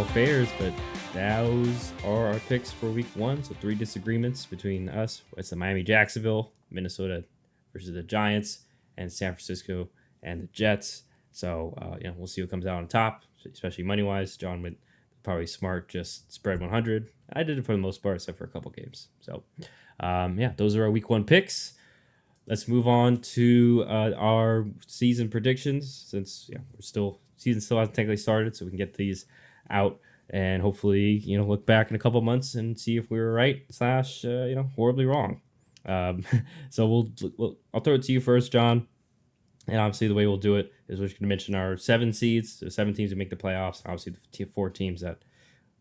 affairs, but those are our picks for week one. So 3 disagreements between us. It's the Miami Jacksonville, Minnesota versus the Giants, and San Francisco and the Jets. So we'll see what comes out on top, especially money wise. John would probably smart just spread 100. I did it for the most part, except for a couple games. So those are our week one picks. Let's move on to our season predictions, since season still hasn't technically started, so we can get these out and hopefully look back in a couple months and see if we were right / horribly wrong. So I'll throw it to you first, John. And obviously the way we'll do it is we're just going to mention our 7 seeds, the 7 teams that make the playoffs. Obviously the 4 teams that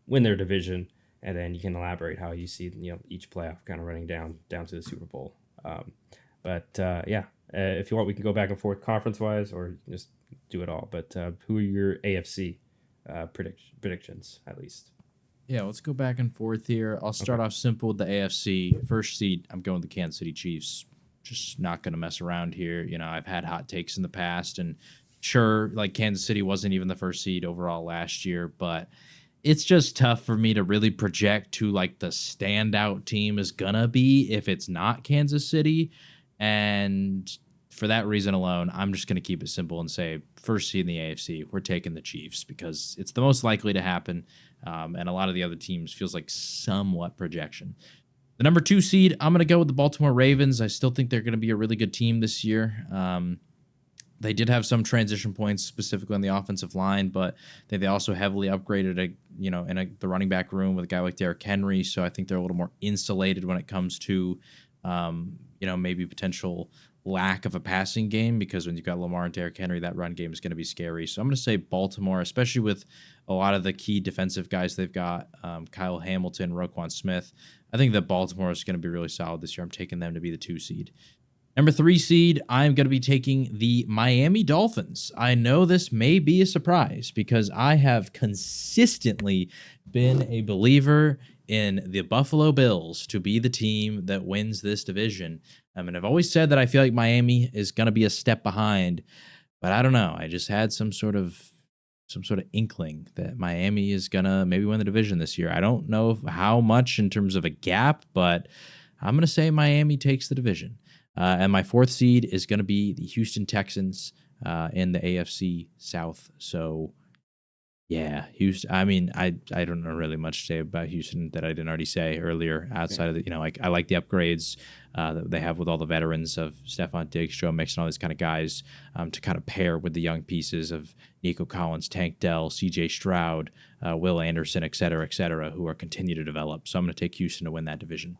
win their division, and then you can elaborate how you see each playoff kind of running down to the Super Bowl. If you want, we can go back and forth conference-wise or just do it all. But who are your AFC predictions, at least? Yeah, let's go back and forth here. I'll start off simple with the AFC. First seed, I'm going with the Kansas City Chiefs. Just not going to mess around here. I've had hot takes in the past, and sure, like Kansas City wasn't even the first seed overall last year, but it's just tough for me to really project who like the standout team is going to be if it's not Kansas City. And for that reason alone, I'm just going to keep it simple and say first seed in the AFC, we're taking the Chiefs because it's the most likely to happen. And a lot of the other teams feels like somewhat projection. The number 2 seed, I'm going to go with the Baltimore Ravens. I still think they're going to be a really good team this year. They did have some transition points, specifically on the offensive line, but they also heavily upgraded, the running back room with a guy like Derrick Henry. So I think they're a little more insulated when it comes to, maybe potential lack of a passing game, because when you've got Lamar and Derrick Henry, that run game is going to be scary. So I'm going to say Baltimore, especially with a lot of the key defensive guys they've got, Kyle Hamilton, Roquan Smith. I think that Baltimore is going to be really solid this year. I'm taking them to be the 2 seed. Number 3 seed, I'm going to be taking the Miami Dolphins. I know this may be a surprise because I have consistently been a believer in the Buffalo Bills to be the team that wins this division. And I've always said that I feel like Miami is going to be a step behind, but I don't know. I just had some sort of inkling that Miami is going to maybe win the division this year. I don't know how much in terms of a gap, but I'm going to say Miami takes the division. And my 4th seed is going to be the Houston Texans in the AFC South. So, yeah, Houston. I mean, I don't know really much to say about Houston that I didn't already say earlier. Outside of the, I like the upgrades that they have with all the veterans of Stephon Diggs, Joe Mixon, all these kind of guys to kind of pair with the young pieces of Nico Collins, Tank Dell, C.J. Stroud, Will Anderson, et cetera, who are continue to develop. So I'm going to take Houston to win that division.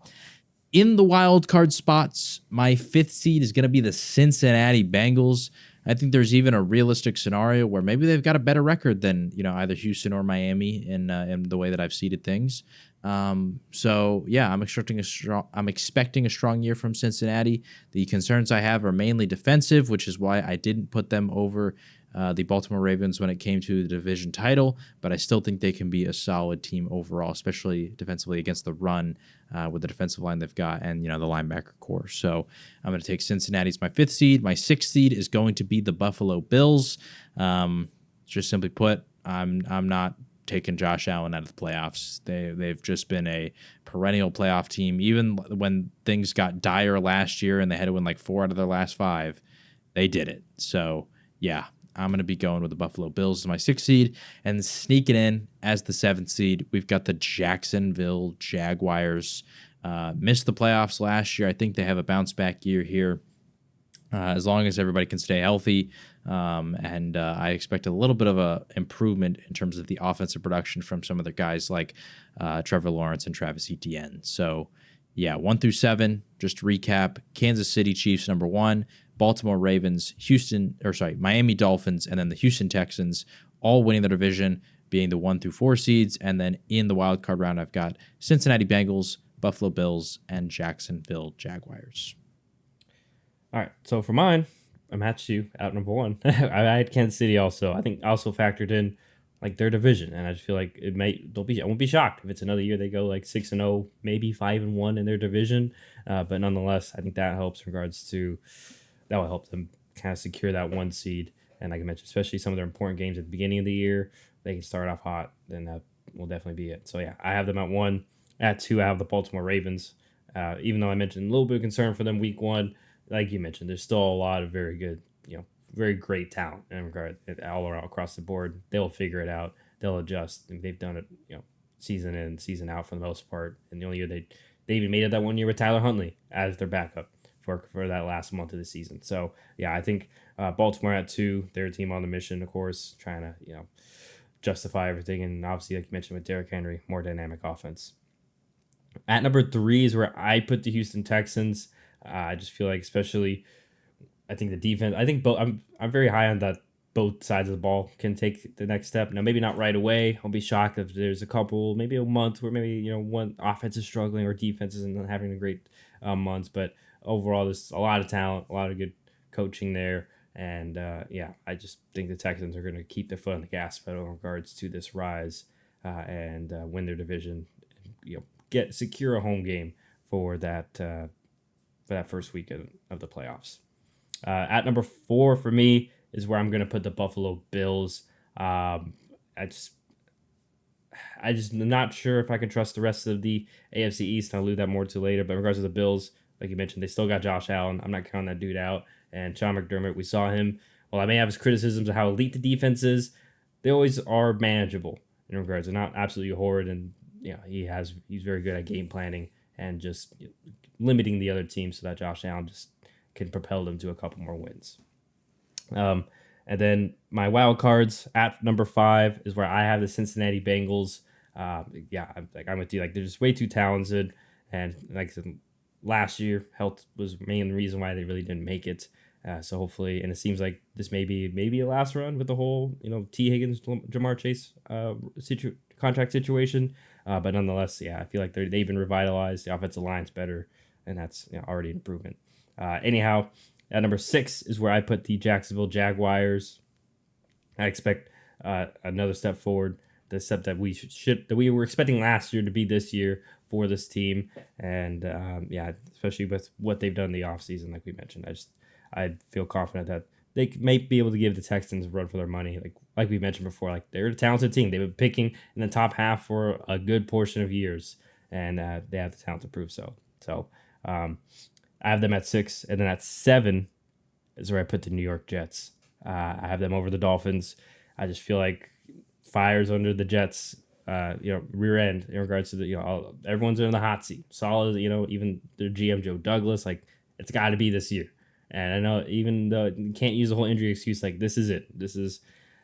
In the wild card spots, my 5th seed is going to be the Cincinnati Bengals. I think there's even a realistic scenario where maybe they've got a better record than either Houston or Miami in the way that I've seeded things. I'm expecting a strong year from Cincinnati. The concerns I have are mainly defensive, which is why I didn't put them over the Baltimore Ravens when it came to the division title, but I still think they can be a solid team overall, especially defensively against the run with the defensive line they've got and, the linebacker core. So I'm going to take Cincinnati as my 5th seed. My 6th seed is going to be the Buffalo Bills. Just simply put, I'm not taking Josh Allen out of the playoffs. They've just been a perennial playoff team. Even when things got dire last year and they had to win like 4 out of their last 5, they did it. So, yeah. I'm going to be going with the Buffalo Bills as my 6th seed. And sneaking in as the 7th seed, we've got the Jacksonville Jaguars. Missed the playoffs last year. I think they have a bounce-back year here as long as everybody can stay healthy. I expect a little bit of a improvement in terms of the offensive production from some of the guys like Trevor Lawrence and Travis Etienne. So, 1 through 7, just to recap, Kansas City Chiefs, number 1. Baltimore Ravens, Miami Dolphins, and then the Houston Texans, all winning the division, being the 1 through 4 seeds. And then in the wild card round, I've got Cincinnati Bengals, Buffalo Bills, and Jacksonville Jaguars. All right, so for mine, I matched you out number 1. I had Kansas City also. I think also factored in like their division, and I just feel like I won't be shocked if it's another year they go like 6-0, maybe 5-1 in their division. But nonetheless, I think that helps in regards to. That will help them kind of secure that 1 seed. And like I mentioned, especially some of their important games at the beginning of the year, they can start off hot. Then that will definitely be it. So yeah, I have them at 1. At 2, I have the Baltimore Ravens. Even though I mentioned a little bit of concern for them week 1, like you mentioned, there's still a lot of very good, very great talent in regard all around across the board. They'll figure it out. They'll adjust. And they've done it, season in, season out for the most part. And the only year they even made it that one year with Tyler Huntley as their backup for that last month of the season. So yeah, I think Baltimore at 2, their team on the mission, of course, trying to justify everything, and obviously, like you mentioned with Derrick Henry, more dynamic offense. At number 3 is where I put the Houston Texans. I just feel like, especially, I think the defense. I think both. I'm very high on that. Both sides of the ball can take the next step. Now, maybe not right away. I'll be shocked if there's a couple, maybe a month where maybe one offense is struggling or defense isn't having a great months. But overall, there's a lot of talent, a lot of good coaching there, and yeah, I just think the Texans are going to keep their foot on the gas pedal in regards to this rise and win their division. Secure a home game for that first week of the playoffs. At number 4 for me is where I'm going to put the Buffalo Bills. I just not sure if I can trust the rest of the AFC East. I'll leave that more to later. But in regards to the Bills, like you mentioned, they still got Josh Allen. I'm not counting that dude out. And Sean McDermott, we saw him. While I may have his criticisms of how elite the defense is, they always are manageable in regards. They're not absolutely horrid, and he's very good at game planning and just limiting the other team so that Josh Allen just can propel them to a couple more wins. And then my wild cards at number 5 is where I have the Cincinnati Bengals. I'm with you. Like, they're just way too talented, and like I said, last year health was the main reason why they really didn't make it. So hopefully, and it seems like this may be a last run with the whole T Higgins, Jamar Chase contract situation. But nonetheless, yeah, I feel like they've been revitalized. The offensive line's better, and that's already an improvement. Anyhow, at number 6 is where I put the Jacksonville Jaguars. I expect another step forward, the step that we were expecting last year to be this year for this team, and especially with what they've done in the offseason, like we mentioned. I feel confident that they may be able to give the Texans a run for their money. Like we mentioned before, like, they're a talented team. They've been picking in the top half for a good portion of years, and they have the talent to prove so. So I have them at 6, and then at 7 is where I put the New York Jets. I have them over the Dolphins. I just feel like fires under the Jets, rear end in regards to the everyone's in the hot seat. Solid, even their GM Joe Douglas, like, it's got to be this year. And I know, even though you can't use the whole injury excuse, like, this is it. This is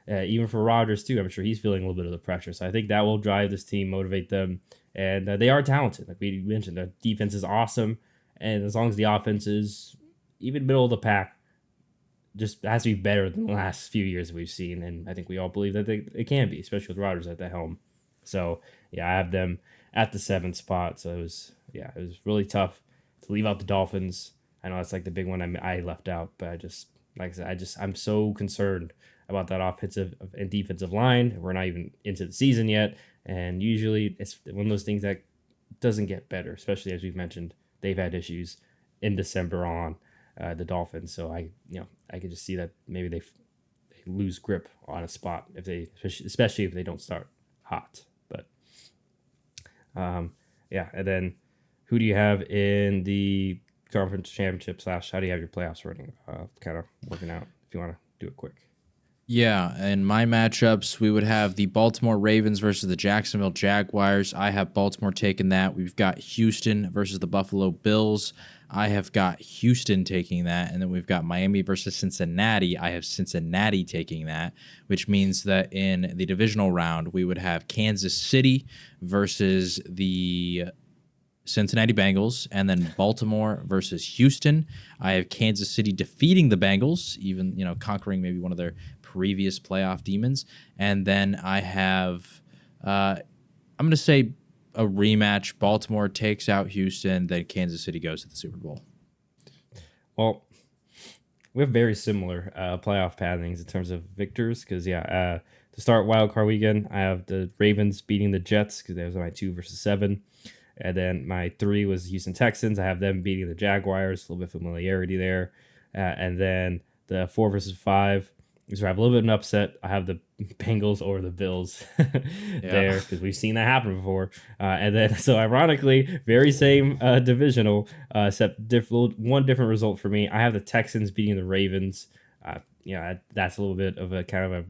even for Rodgers too. I'm sure he's feeling a little bit of the pressure. So I think that will drive this team, motivate them, and they are talented. Like we mentioned, their defense is awesome, and as long as the offense is even middle of the pack, just has to be better than the last few years that we've seen. And I think we all believe that it can be, especially with Rodgers at the helm. So yeah, I have them at the 7th spot. So it was really tough to leave out the Dolphins. I know that's like the big one I left out, but I'm so concerned about that offensive and defensive line. We're not even into the season yet, and usually it's one of those things that doesn't get better, especially as we've mentioned, they've had issues in December on the Dolphins. So I could just see that maybe they lose grip on a spot especially if they don't start hot. But and then who do you have in the conference championship / how do you have your playoffs running, kind of working out, if you want to do it quick? Yeah, in my matchups, we would have the Baltimore Ravens versus the Jacksonville Jaguars. I have Baltimore taking that. We've got Houston versus the Buffalo Bills. I have got Houston taking that. And then we've got Miami versus Cincinnati. I have Cincinnati taking that, which means that in the divisional round, we would have Kansas City versus the Cincinnati Bengals, and then Baltimore versus Houston. I have Kansas City defeating the Bengals, even conquering maybe one of their previous playoff demons. And then I have, I'm going to say a rematch. Baltimore takes out Houston, then Kansas City goes to the Super Bowl. Well, we have very similar playoff pathings in terms of victors, because to start wild card weekend, I have the Ravens beating the Jets, because that was my 2 versus 7. And then my 3 was Houston Texans. I have them beating the Jaguars. A little bit of familiarity there. And then the 4 versus 5, So I have a little bit of an upset. I have the Bengals or the Bills Yeah. there because we've seen that happen before. And then, so ironically, very same divisional, except one different result for me. I have the Texans beating the Ravens. That's a little bit of a kind of a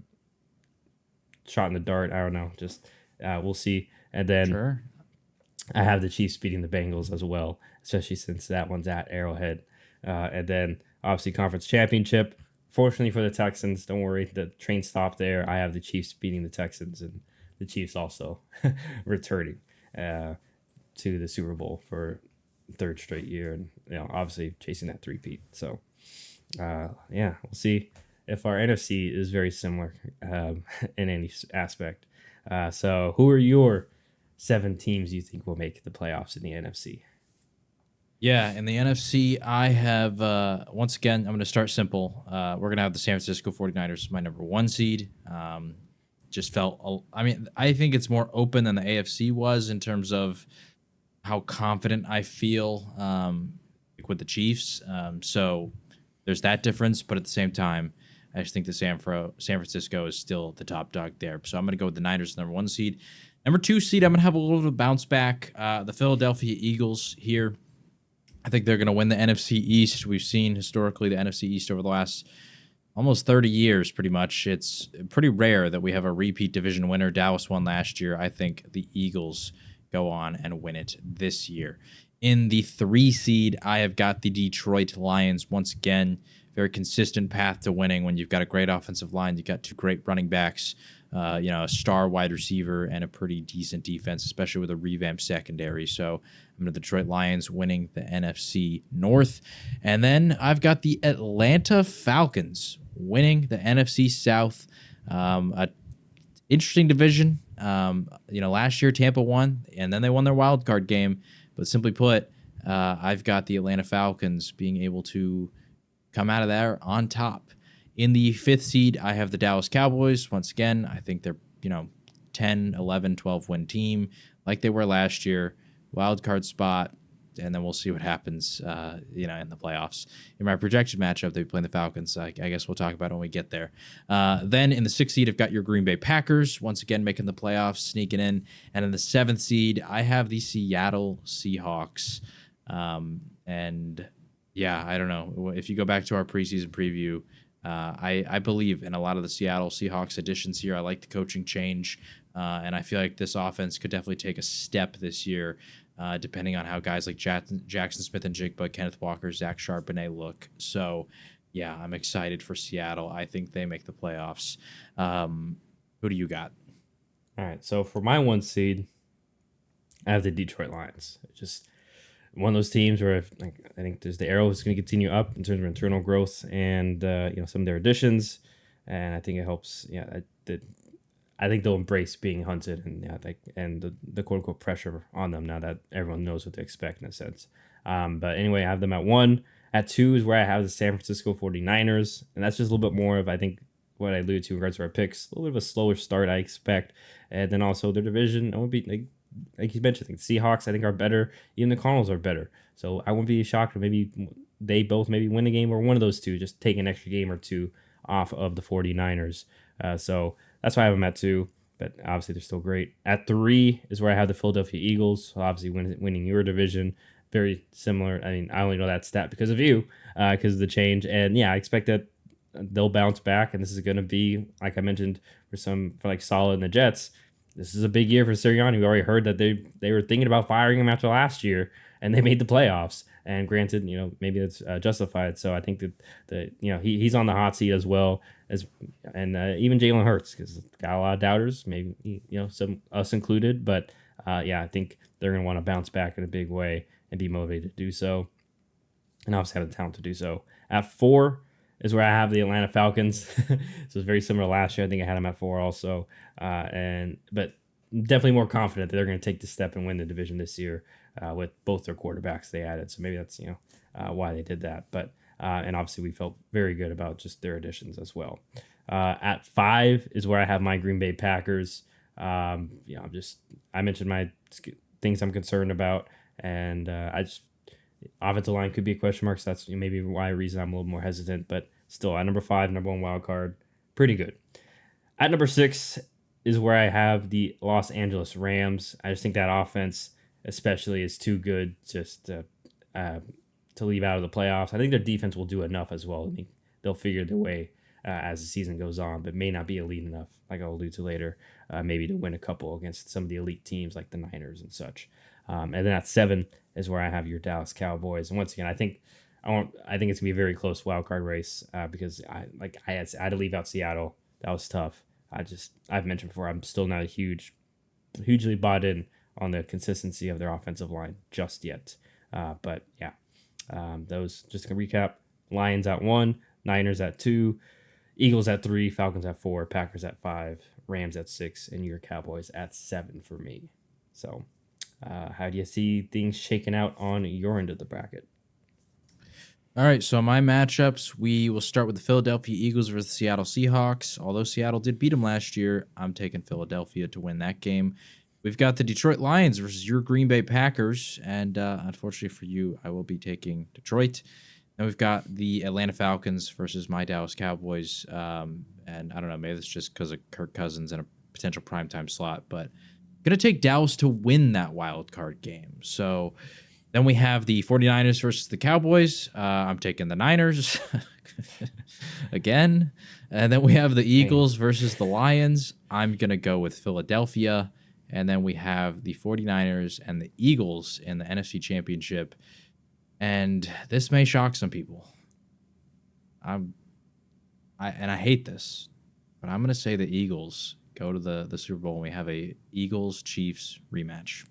shot in the dart. I don't know. Just we'll see. And then Sure. I have the Chiefs beating the Bengals as well, especially since that one's at Arrowhead. And then obviously conference championship. Fortunately for the Texans, don't worry, the train stopped there. I have the Chiefs beating the Texans and the Chiefs also returning to the Super Bowl for third straight year, and obviously chasing that three-peat. So we'll see if our NFC is very similar in any aspect. So who are your 7 teams you think will make the playoffs in the NFC? Yeah, in the NFC, I have, once again, I'm going to start simple. We're going to have the San Francisco 49ers, my number 1 seed. Just felt, I mean, I think it's more open than the AFC was in terms of how confident I feel with the Chiefs. So there's that difference, but at the same time, I just think the San Francisco is still the top dog there. So I'm going to go with the Niners, number 1 seed. Number 2 seed, I'm going to have a little bit of a bounce back. The Philadelphia Eagles here. I think they're going to win the NFC East. We've seen historically the NFC East over the last almost 30 years, pretty much. It's pretty rare that we have a repeat division winner. Dallas won last year. I think the Eagles go on and win it this year. In the 3 seed, I have got the Detroit Lions. Once again, very consistent path to winning when you've got a great offensive line. You've got 2 great running backs, a star wide receiver, and a pretty decent defense, especially with a revamped secondary. So I'm going to Detroit Lions winning the NFC North. And then I've got the Atlanta Falcons winning the NFC South. A interesting division. Last year Tampa won, and then they won their wild card game. But simply put, I've got the Atlanta Falcons being able to come out of there on top. In the 5th seed, I have the Dallas Cowboys. Once again, I think they're 10, 11, 12 win team like they were last year. Wild card spot, and then we'll see what happens, in the playoffs. In my projection matchup, they'll be playing the Falcons. I guess we'll talk about it when we get there. Then in the 6th seed, I've got your Green Bay Packers, once again making the playoffs, sneaking in. And in the 7th seed, I have the Seattle Seahawks. And yeah, I don't know. If you go back to our preseason preview, I believe in a lot of the Seattle Seahawks additions here. I like the coaching change, and I feel like this offense could definitely take a step this year, depending on how guys like Jackson Smith and Jigba, Kenneth Walker, Zach Charbonnet look. So, yeah, I'm excited for Seattle. I think they make the playoffs. Who do you got? All right, so for my 1 seed, I have the Detroit Lions. Just one of those teams where I think there's the arrow is going to continue up in terms of internal growth and some of their additions, and I think it helps. I think they'll embrace being hunted and the quote unquote pressure on them now that everyone knows what to expect in a sense. But anyway, I have them at 1. At 2 is where I have the San Francisco 49ers, and that's just a little bit more of I think what I alluded to in regards to our picks. A little bit of a slower start I expect, and then also their division. I won't be like you mentioned, I think the Seahawks, I think, are better. Even the Cardinals are better. So I wouldn't be shocked if maybe they both maybe win a game or one of those two, just take an extra game or two off of the 49ers. So that's why I have them at 2. But obviously, they're still great. At 3 is where I have the Philadelphia Eagles. So obviously, winning your division. Very similar. I mean, I only know that stat because of you, because of the change. And yeah, I expect that they'll bounce back. And this is going to be, like I mentioned, for like Saleh and the Jets. This is a big year for Sirianni. We already heard that they were thinking about firing him after last year, and they made the playoffs. And granted, maybe it's justified. So I think that he's on the hot seat as well and even Jalen Hurts, because got a lot of doubters, maybe some us included. But I think they're going to want to bounce back in a big way and be motivated to do so, and obviously have the talent to do so. At 4 is where I have the Atlanta Falcons. So it's very similar to last year. I think I had them at 4 also. But definitely more confident that they're going to take the step and win the division this year with both their quarterbacks they added. So maybe that's why they did that. But and obviously we felt very good about just their additions as well. At 5 is where I have my Green Bay Packers. I mentioned my things I'm concerned about, and offensive line could be a question mark. So that's maybe reason I'm a little more hesitant. But still, at number 5, number 1 wild card, pretty good. At number 6 is where I have the Los Angeles Rams. I just think that offense, especially, is too good just to leave out of the playoffs. I think their defense will do enough as well. I think they'll figure their way as the season goes on, but may not be elite enough, like I'll allude to later, maybe to win a couple against some of the elite teams like the Niners and such. And then at 7 is where I have your Dallas Cowboys. And once again, I think it's gonna be a very close wild card race because I had to leave out Seattle. That was tough. I've mentioned before, I'm still not hugely bought in on the consistency of their offensive line just yet. But yeah, those, just to recap: Lions at 1, Niners at 2, Eagles at 3, Falcons at 4, Packers at 5, Rams at 6, and your Cowboys at 7 for me. So, how do you see things shaking out on your end of the bracket? All right, so my matchups, we will start with the Philadelphia Eagles versus the Seattle Seahawks. Although Seattle did beat them last year, I'm taking Philadelphia to win that game. We've got the Detroit Lions versus your Green Bay Packers, and unfortunately for you, I will be taking Detroit. And we've got the Atlanta Falcons versus my Dallas Cowboys. And I don't know, maybe it's just because of Kirk Cousins and a potential primetime slot, but I'm going to take Dallas to win that wild card game. So then we have the 49ers versus the Cowboys. I'm taking the Niners again. And then we have the Eagles versus the Lions. I'm going to go with Philadelphia. And then we have the 49ers and the Eagles in the NFC Championship. And this may shock some people. I hate this, but I'm going to say the Eagles go to the Super Bowl and we have a Eagles-Chiefs rematch.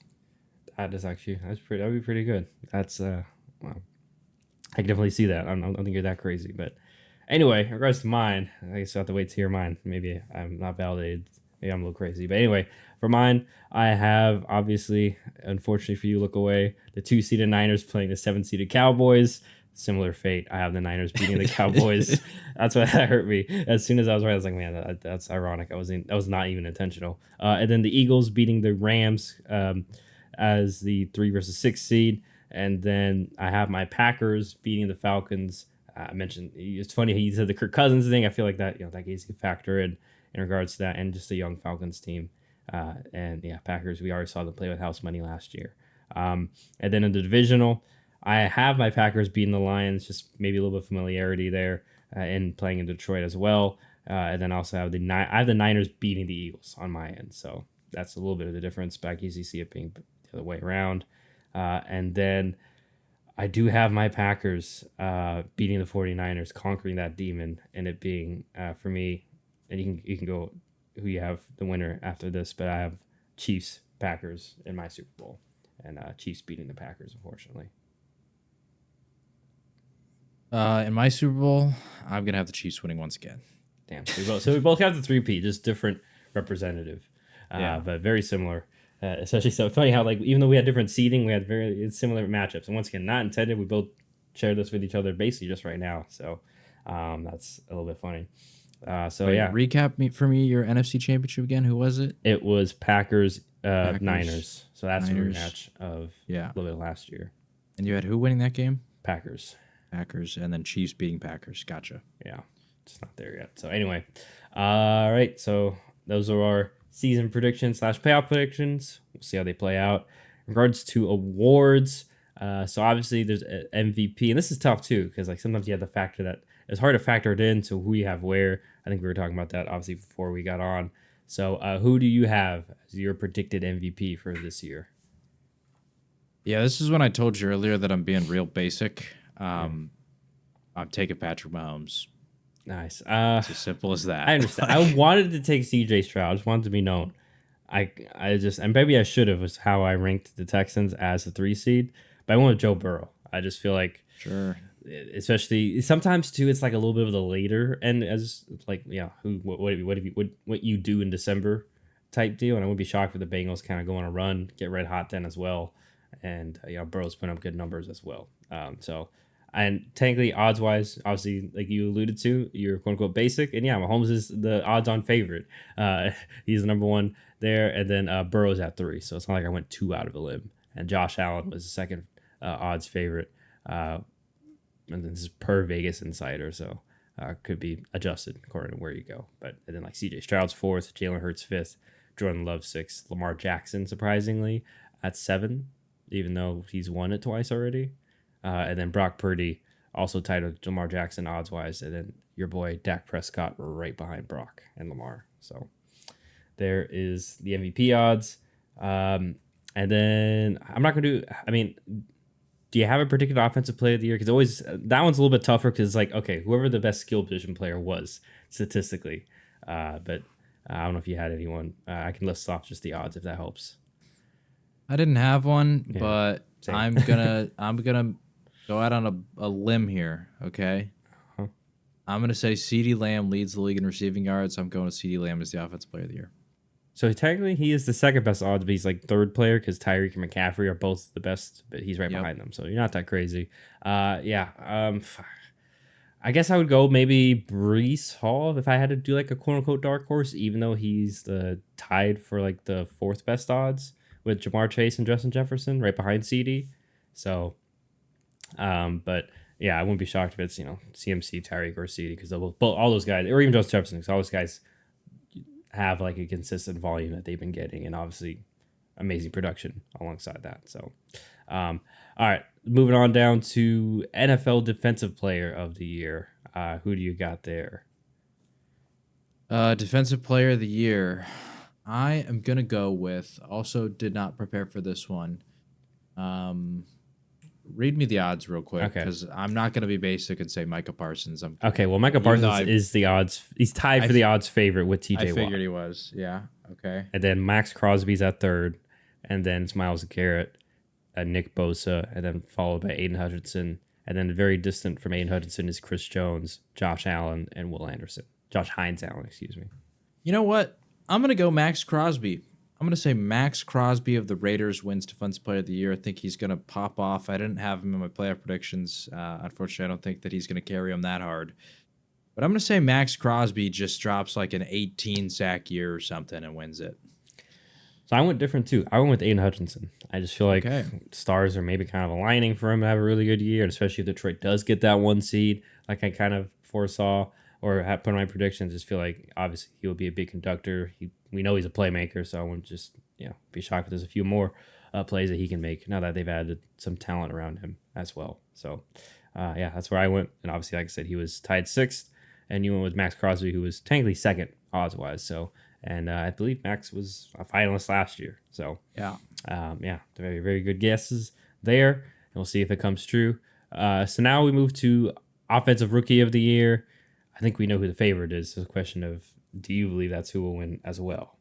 That'd be pretty good. That's well, I can definitely see that. I don't think you're that crazy, but anyway, in regards to mine, I guess I have to wait to hear mine. Maybe I'm not validated. Maybe I'm a little crazy, but anyway, for mine, I have, obviously, unfortunately for you, look away, the 2-seeded Niners playing the 7-seeded Cowboys. Similar fate. I have the Niners beating the Cowboys. That's what that hurt me. As soon as I was right, I was like, man, that's ironic. That was not even intentional. And then the Eagles beating the Rams as the 3 versus 6 seed. And then I have my Packers beating the Falcons. I mentioned, it's funny he said the Kirk Cousins thing. I feel like that, that case could factor in regards to that, and just a young Falcons team. And yeah, Packers, we already saw them play with house money last year. And then in the divisional, I have my Packers beating the Lions, just maybe a little bit of familiarity there, and playing in Detroit as well. And then also have I have the Niners beating the Eagles on my end. So that's a little bit of the difference, but I can easily see it being the other way around. And then I do have my Packers beating the 49ers, conquering that demon, and it being, for me, and you can go who you have the winner after this, but I have Chiefs, Packers in my Super Bowl, and Chiefs beating the Packers, unfortunately. In my Super Bowl, I'm going to have the Chiefs winning once again. Damn. So we both have the 3P, just different representative, but very similar. Especially so funny how, like, even though we had different seeding, we had very similar matchups. And once again, not intended. We both share this with each other basically just right now. So that's a little bit funny. Recap for me your NFC Championship again. Who was it? It was Packers. Niners. So that's a rematch of a little bit last year. And you had who winning that game? Packers, and then Chiefs beating Packers. Gotcha. Yeah, just not there yet. So anyway, all right. So those are our season predictions / playoff predictions. We'll see how they play out. In regards to awards, so obviously there's MVP, and this is tough too because like sometimes you have to factor that. It's hard to factor it into who you have where. I think we were talking about that obviously before we got on. So who do you have as your predicted MVP for this year? Yeah, this is when I told you earlier that I'm being real basic. I'm taking Patrick Mahomes. Nice. It's as simple as that. I understand. I wanted to take CJ Stroud. I just wanted to be known. And maybe I should have, was how I ranked the Texans as a 3 seed, but I went with Joe Burrow. I just feel like, sure, especially sometimes too, it's like a little bit of the later and as like, what you do in December type deal. And I wouldn't be shocked if the Bengals kind of go on a run, get red hot then as well. And Burrow's putting up good numbers as well. And technically, odds-wise, obviously, like you alluded to, you're quote-unquote basic. And Mahomes is the odds-on favorite. He's the number one there. And then Burrow's at 3. So it's not like I went 2 out of a limb. And Josh Allen was the second odds favorite. And this is per Vegas Insider. So could be adjusted according to where you go. But and then like C.J. Stroud's fourth, Jalen Hurts fifth, Jordan Love sixth, Lamar Jackson surprisingly at seven, even though he's won it twice already. And then Brock Purdy also tied with Lamar Jackson odds wise, and then your boy Dak Prescott right behind Brock and Lamar. So there is the MVP odds. And then I'm not going to do, I mean, do you have a particular offensive player of the year? Because always, that one's a little bit tougher because, like, okay, whoever the best skill position player was statistically. But I don't know if you had anyone. I can list off just the odds if that helps. I didn't have one, Yeah, but same. I'm gonna go out on a limb here. Okay, Uh-huh. I'm gonna say CeeDee Lamb leads the league in receiving yards. I'm going with CeeDee Lamb as the offensive player of the year. So technically, he is the second best odds, but he's like third player because Tyreek and McCaffrey are both the best, but he's right Yep. behind them. So you're not that crazy. I guess I would go maybe Brees Hall if I had to do like a quote unquote dark horse, even though he's tied for like the fourth best odds with Jamar Chase and Justin Jefferson right behind CD. So, but yeah, I wouldn't be shocked if it's CMC, Tyreek, or CD because both all those guys, or even Justin Jefferson, because all those guys have like a consistent volume that they've been getting, and obviously amazing production alongside that. So, all right, moving on down to NFL Defensive Player of the Year. Who do you got there? Defensive player of the year. I am gonna go with. Also, did not prepare for this one. Read me the odds real quick Okay. because I'm not gonna be basic and say Micah Parsons. Okay, well, Micah Even though Parsons is the odds. He's tied I for the odds favorite with I TJ Watt. figured he was. Yeah. Okay. And then Max Crosby's at third, and then it's Myles Garrett, Nick Bosa, and then followed by Aiden Hutchinson. And then very distant from Aiden Hutchinson is Chris Jones, Josh Allen, and Will Anderson. Josh Hines Allen, excuse me. You know what? I'm gonna go Max Crosby. I'm gonna say Max Crosby of the Raiders wins Defensive Player of the Year. I think he's gonna pop off. I didn't have him in my playoff predictions. Unfortunately, I don't think that he's gonna carry him that hard. But I'm gonna say Max Crosby just drops like an 18 sack year or something and wins it. So I went different too. I went with Aiden Hutchinson. I just feel like Okay. stars are maybe kind of aligning for him to have a really good year, and especially if Detroit does get that one seed, like I kind of foresaw or had put in my predictions. Just feel like obviously he will be a big conductor. We know he's a playmaker, so I wouldn't just be shocked if there's a few more plays that he can make now that they've added some talent around him as well. So that's where I went, and obviously, like I said, he was tied sixth, and you went with Max Crosby, who was technically second odds wise. So. And I believe Max was a finalist last year. So, Yeah. Very, very good guesses there. And we'll see if it comes true. So now we move to Offensive Rookie of the Year. I think we know who the favorite is. So the question of, do you believe that's who will win as well?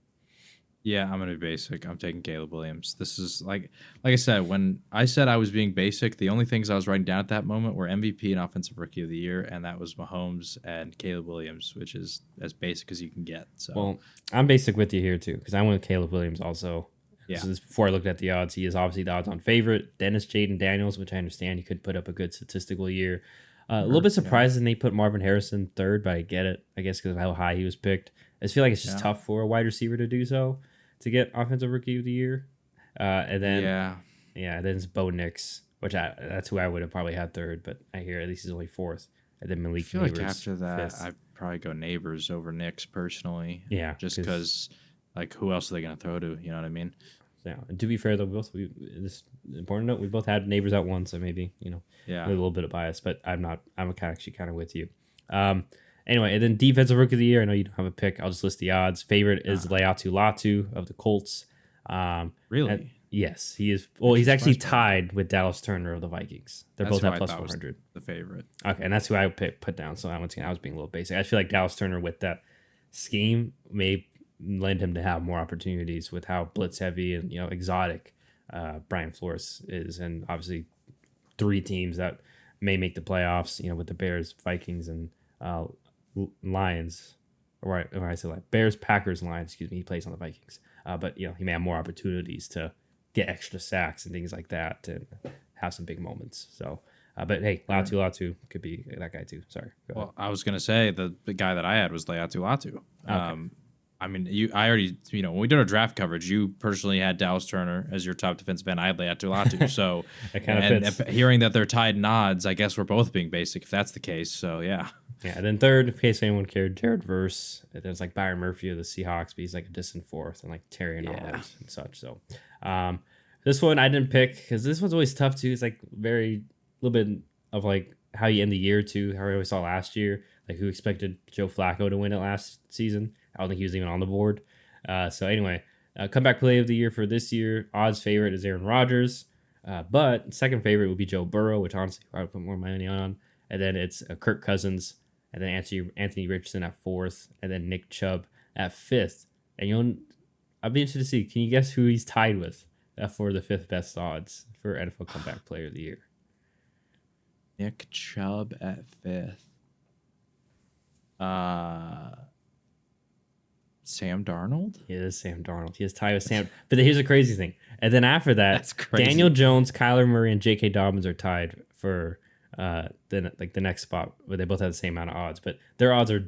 Yeah, I'm gonna be basic. I'm taking Caleb Williams. This is like I said, when I said I was being basic, the only things I was writing down at that moment were MVP and Offensive Rookie of the Year, and that was Mahomes and Caleb Williams, which is as basic as you can get. So Well, I'm basic with you here too, because I went with Caleb Williams also. Yeah. So this before I looked at the odds. He is obviously the odds-on favorite. Dennis Jaden Daniels, which I understand he could put up a good statistical year. A little bit surprising they put Marvin Harrison third, but I get it. I guess because of how high he was picked. I just feel like it's just tough for a wide receiver to do so, to get Offensive Rookie of the Year. And then then it's Bo Nix, which that's who I would have probably had third, but I hear at least he's only fourth. And then Malik I feel Neighbors like after that, fifth. I'd probably go Neighbors over Knicks personally. Yeah, just because, like, who else are they gonna throw to? You know what I mean? Yeah. And to be fair though, this important note, we both had Neighbors at once, so maybe Yeah. a little bit of bias, but I'm actually kind of with you. Anyway, and then Defensive Rookie of the Year. I know you don't have a pick. I'll just list the odds. Favorite is Leatu Latu of the Colts. Really? Yes, he is. Well, he's actually surprised by tied with Dallas Turner of the Vikings. They're That's both who at I plus thought was 400. the favorite. Okay, and that's who I put down. So I was being a little basic. I feel like Dallas Turner with that scheme may lend him to have more opportunities with how blitz heavy and exotic Brian Flores is, and obviously three teams that may make the playoffs. With the Bears, Vikings, and Lions. Or I say like Bears, Packers, Lions. Excuse me. He plays on the Vikings, but he may have more opportunities to get extra sacks and things like that to have some big moments. So. But hey, Latu could be that guy too. Sorry. Go ahead. Well, I was gonna say the guy that I had was Leatu Latu. Okay. I mean, I already, when we did our draft coverage, you personally had Dallas Turner as your top defensive end. I had Leatu Latu. So That kind of fits. Hearing that they're tied in odds, I guess we're both being basic if that's the case. So yeah. Yeah, and then third, in case anyone cared, Jared Verse. There's like Byron Murphy of the Seahawks, but he's like a distant fourth, and like Terry and Yeah. and such. So, um, this one I didn't pick because this one's always tough too. It's like very little bit of like how you end the year too. How we always saw last year, like who expected Joe Flacco to win it last season. I don't think he was even on the board. So anyway, comeback play of the year for this year. Odds favorite is Aaron Rodgers, but second favorite would be Joe Burrow, which honestly I would put more money on. And then it's Kirk Cousins, and then Anthony Richardson at fourth, and then Nick Chubb at fifth. And I'll be interested to see. Can you guess who he's tied with for the fifth best odds for NFL Comeback Player of the Year? Nick Chubb at fifth. Sam Darnold? He is Sam Darnold. He is tied with Sam. But here's the crazy thing. And then after that, That's crazy. Daniel Jones, Kyler Murray, and J.K. Dobbins are tied for the next spot where they both have the same amount of odds. But their odds are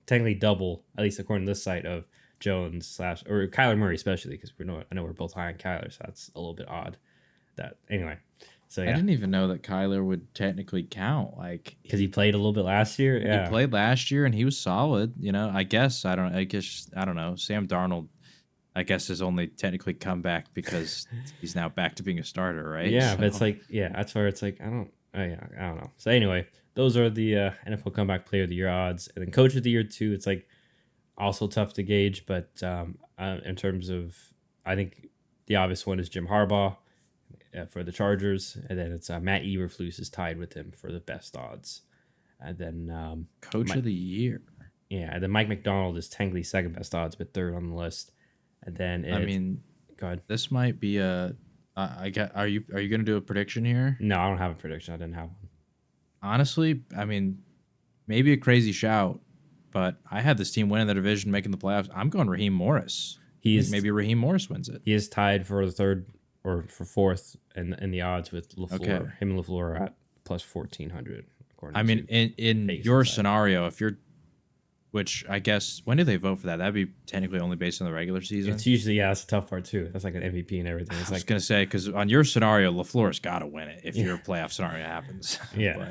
technically double, at least according to this site, of Jones or Kyler Murray, especially because I know we're both high on Kyler, so that's a little bit odd. Anyway. So yeah, I didn't even know that Kyler would technically count. Like, because he played a little bit last year. Yeah, he played last year and he was solid. I guess I don't know. Sam Darnold, I guess, has only technically come back because he's now back to being a starter, right? Yeah, but it's like that's where it's like I don't know. So anyway, those are the NFL Comeback Player of the Year odds, and then Coach of the Year too. It's like also tough to gauge, but in terms of, I think the obvious one is Jim Harbaugh. For the Chargers, and then it's Matt Eberflus is tied with him for the best odds, and then Coach of the Year. Yeah, and then Mike McDonald is technically second best odds, but third on the list. And then go ahead. This might be a. Are you gonna do a prediction here? No, I don't have a prediction. I didn't have one. Honestly, maybe a crazy shout, but I had this team winning the division, making the playoffs. I'm going Raheem Morris. Maybe Raheem Morris wins it. He is tied for the third or for fourth in the odds with LaFleur. Okay. Him and LaFleur are at plus 1,400. In your scenario, which I guess, when do they vote for that? That'd be technically only based on the regular season. It's usually, that's the tough part too. That's like an MVP and everything. I was gonna say, because on your scenario, LaFleur's got to win it if your playoff scenario happens. Yeah,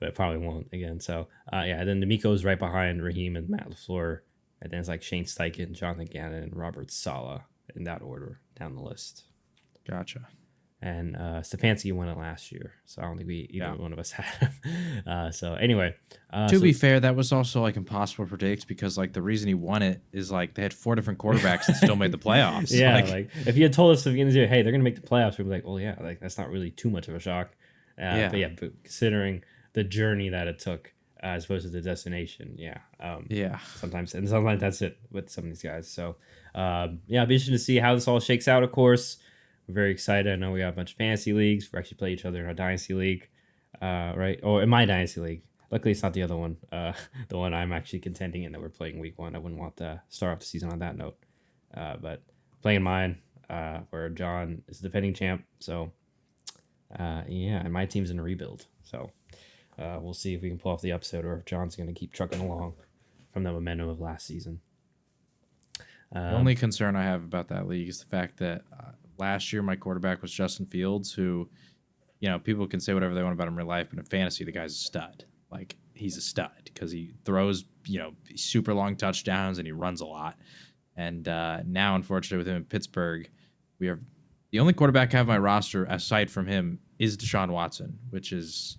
but it probably won't again. So and then D'Amico's right behind Raheem and Matt LaFleur, and then it's like Shane Steichen, Jonathan Gannon, and Robert Saleh in that order down the list. Gotcha. And Stefanski won it last year, so I don't think either one of us had him. So anyway, to be fair, that was also like impossible to predict because like the reason he won it is like they had 4 different quarterbacks that still made the playoffs. Yeah, like if you had told us at the beginning of the year, hey, they're gonna make the playoffs, we'd be like, well, yeah, like that's not really too much of a shock. But considering the journey that it took as opposed to the destination, sometimes that's it with some of these guys. So it'll be interesting to see how this all shakes out. Of course. We're very excited. I know we got a bunch of fantasy leagues. We actually play each other in our dynasty league, right? Or in my dynasty league. Luckily, it's not the other one. The one I'm actually contending in that we're playing week 1. I wouldn't want to start off the season on that note. But playing mine, where John is the defending champ. So, and my team's in a rebuild. So we'll see if we can pull off the upset or if John's going to keep trucking along from the momentum of last season. The only concern I have about that league is the fact that last year my quarterback was Justin Fields, who, people can say whatever they want about him in real life, but in fantasy, the guy's a stud. Like, he's a stud because he throws, super long touchdowns and he runs a lot. And now, unfortunately, with him in Pittsburgh, we have the only quarterback I have on my roster aside from him is Deshaun Watson, which is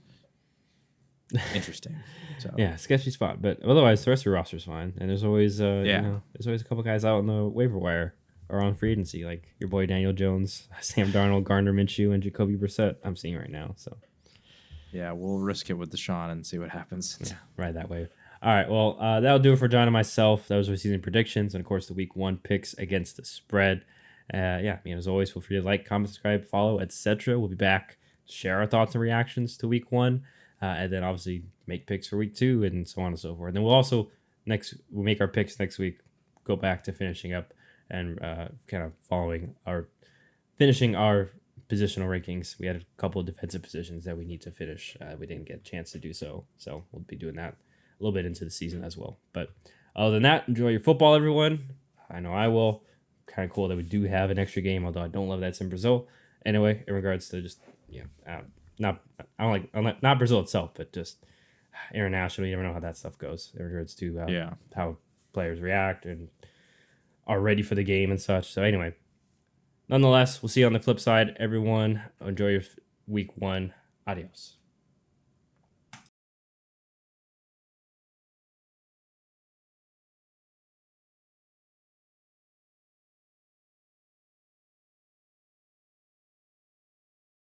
interesting. So sketchy spot, but otherwise the rest of your roster's fine. And there's always there's always a couple guys out on the waiver wire or on free agency, like your boy Daniel Jones, Sam Darnold, Gardner Minshew, and Jacoby Brissett. I'm seeing right now. So we'll risk it with Deshaun and see what happens. Yeah, ride that wave. All right, well that'll do it for John and myself. That was our season predictions and of course the week 1 picks against the spread. As always, feel free to like, comment, subscribe, follow, etc. We'll be back to share our thoughts and reactions to week 1. And then obviously make picks for week 2 and so on and so forth. And then we'll also we'll make our picks next week, go back to finishing up and kind of finishing our positional rankings. We had a couple of defensive positions that we need to finish. We didn't get a chance to do so. So we'll be doing that a little bit into the season as well. But other than that, enjoy your football, everyone. I know I will. Kind of cool that we do have an extra game, although I don't love that it's in Brazil. Anyway, in regards to just, not Brazil itself, but just international, you never know how that stuff goes in regards to Yeah. how players react and are ready for the game and such. So anyway, nonetheless, we'll see you on the flip side. Everyone, enjoy your week one. Adios.